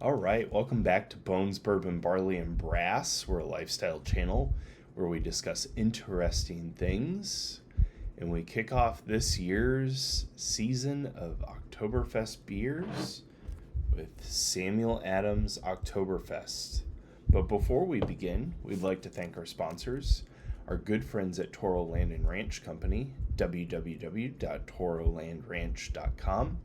All right, welcome back to Bones, Bourbon, Barley, and Brass. We're a lifestyle channel where we discuss interesting things. And we kick off this year's season of Octoberfest beers with Samuel Adams Octoberfest. But before we begin, we'd like to thank our sponsors, our good friends at Toro Land and Ranch Company, www.torolandranch.com.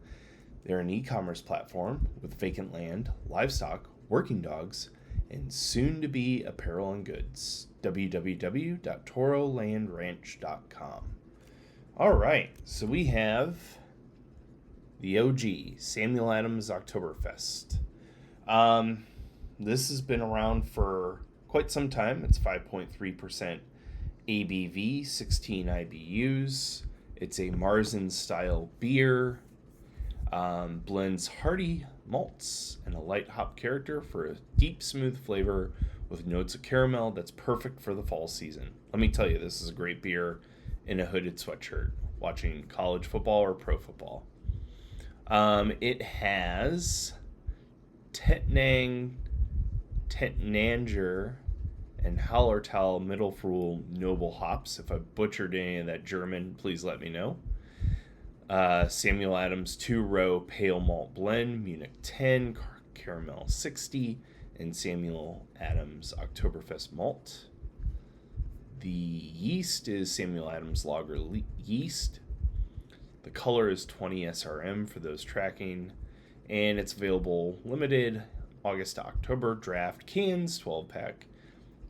They're an e-commerce platform with vacant land, livestock, working dogs, and soon-to-be apparel and goods. www.torolandranch.com. All right, so we have the OG, Samuel Adams Oktoberfest. This has been around for quite some time. It's 5.3% ABV, 16 IBUs. It's a Märzen-style beer. Blends hearty malts and a light hop character for a deep, smooth flavor with notes of caramel that's perfect for the fall season. Let me tell you, this is a great beer in a hooded sweatshirt, watching college football or pro football. It has Tettnang and Hallertau Mittelfrüh noble hops. If I butchered any of that German, please let me know. Samuel Adams 2-row pale malt blend, Munich 10, caramel 60, and Samuel Adams Oktoberfest malt. The yeast is Samuel Adams lager yeast. The color is 20 SRM for those tracking, and it's available limited August to October, draft cans, 12-pack,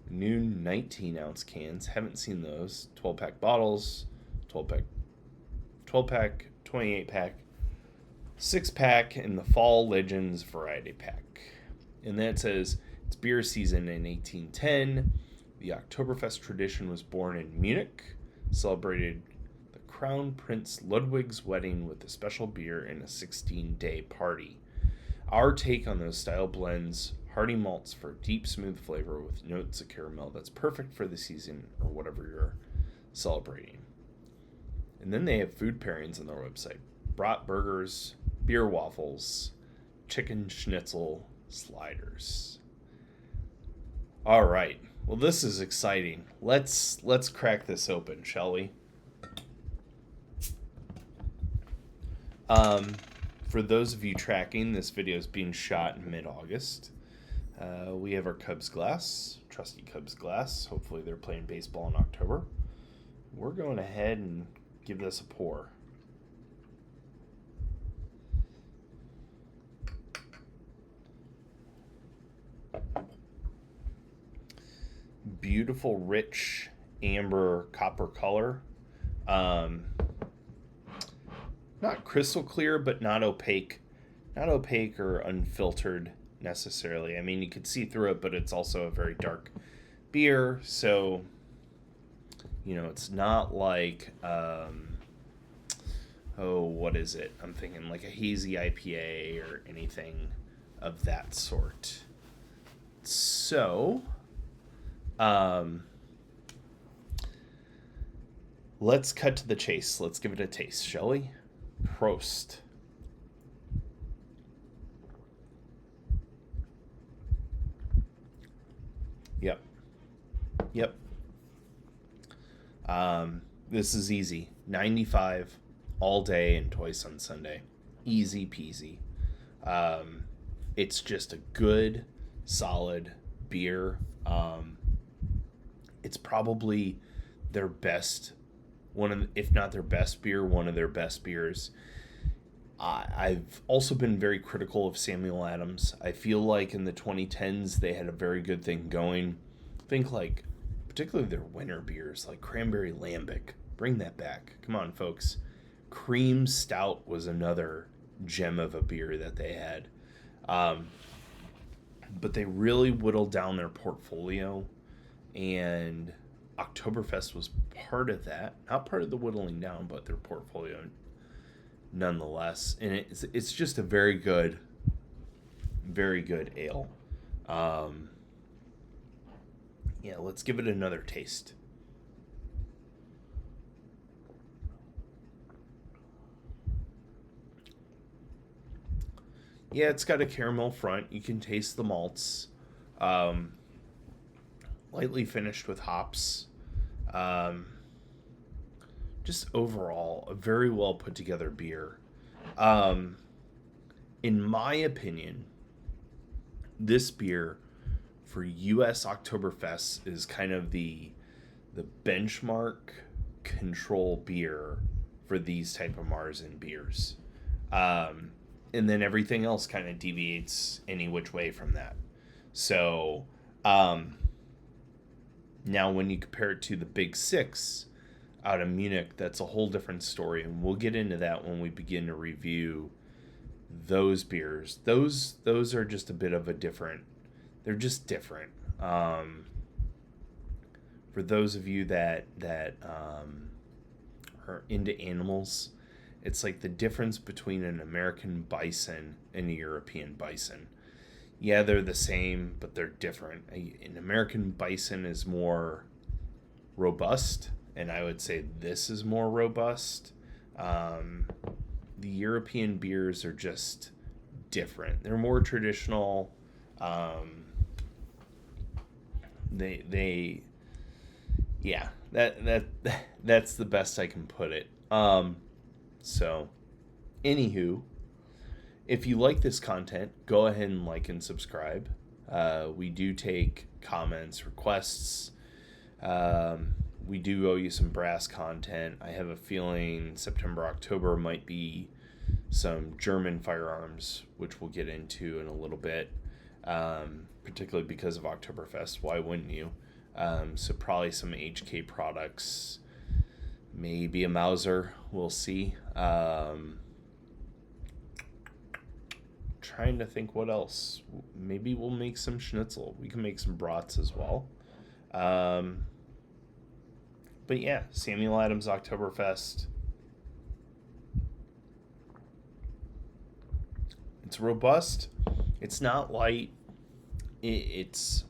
new 19-ounce cans. Haven't seen those. 12-pack bottles, 12-pack, 28-pack, 6-pack, and the Fall Legends Variety Pack. And then it says, it's beer season in 1810. The Oktoberfest tradition was born in Munich, celebrated the Crown Prince Ludwig's wedding with a special beer and a 16-day party. Our take on those style blends hearty malts for deep, smooth flavor with notes of caramel that's perfect for the season or whatever you're celebrating. And then they have food pairings on their website. Brat burgers, beer waffles, chicken schnitzel sliders. All right. Well, this is exciting. Let's crack this open, shall we? For those of you tracking, this video is being shot in mid-August. We have our Cubs glass, trusty Cubs glass. Hopefully they're playing baseball in October. We're going ahead and give this a pour. Beautiful, rich, amber, copper color. Not crystal clear, but not opaque. Not opaque or unfiltered necessarily. I mean, you could see through it, but it's also a very dark beer. So, it's not like, what is it? I'm thinking like a hazy IPA or anything of that sort. So, let's cut to the chase. Let's give it a taste, shall we? Prost. Yep. This is easy. 95 all day and twice on Sunday. Easy peasy. It's just a good, solid beer. It's probably their best, if not their best beer, one of their best beers. I've also been very critical of Samuel Adams. I feel like in the 2010s they had a very good thing going. Think like, particularly their winter beers, like Cranberry Lambic. Bring that back. Come on, folks. Cream Stout was another gem of a beer that they had. But they really whittled down their portfolio, and Oktoberfest was part of that. Not part of the whittling down, but their portfolio nonetheless. And it's just a very good ale. Let's give it another taste. Yeah, it's got a caramel front. You can taste the malts. Lightly finished with hops. Just overall, a very well put together beer. In my opinion, this beer for U.S. Oktoberfest is kind of the benchmark control beer for these type of Märzen beers. And then everything else kind of deviates any which way from that. So now when you compare it to the Big Six out of Munich, that's a whole different story, and we'll get into that when we begin to review those beers. Those are just a bit of a different. They're just different. For those of you that are into animals, it's like the difference between an American bison and a European bison. Yeah, they're the same, but they're different. An American bison is more robust, and I would say this is more robust. The European beers are just different. They're more traditional. That's the best I can put it. So, anywho, if you like this content, go ahead and like and subscribe. We do take comments, requests. We do owe you some brass content. I have a feeling September, October might be some German firearms, which we'll get into in a little bit, particularly because of Oktoberfest. Why wouldn't you? So probably some HK products, maybe a Mauser. We'll see. Trying to think what else. Maybe we'll make some schnitzel. We can make some brats as well. But yeah, Samuel Adams Oktoberfest. It's robust. It's not light. It's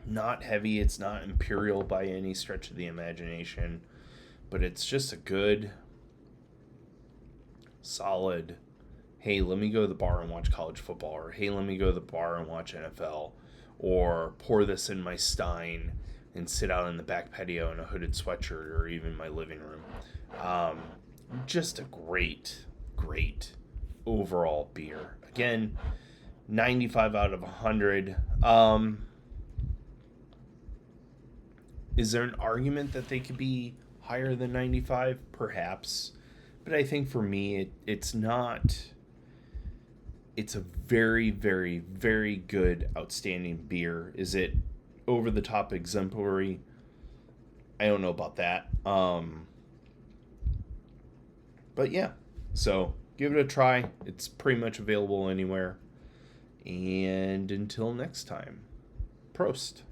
not heavy. It's not imperial by any stretch of the imagination. But it's just a good, solid, hey, let me go to the bar and watch college football. Or hey, let me go to the bar and watch NFL. Or pour this in my Stein and sit out in the back patio in a hooded sweatshirt, or even my living room. Just a great overall beer. Again, 95 out of 100. Is there an argument that they could be higher than 95? Perhaps. But I think for me, it's not. It's a very, very, very good, outstanding beer. Is it over the top exemplary? I don't know about that. But yeah, so give it a try. It's pretty much available anywhere. And until next time, Prost.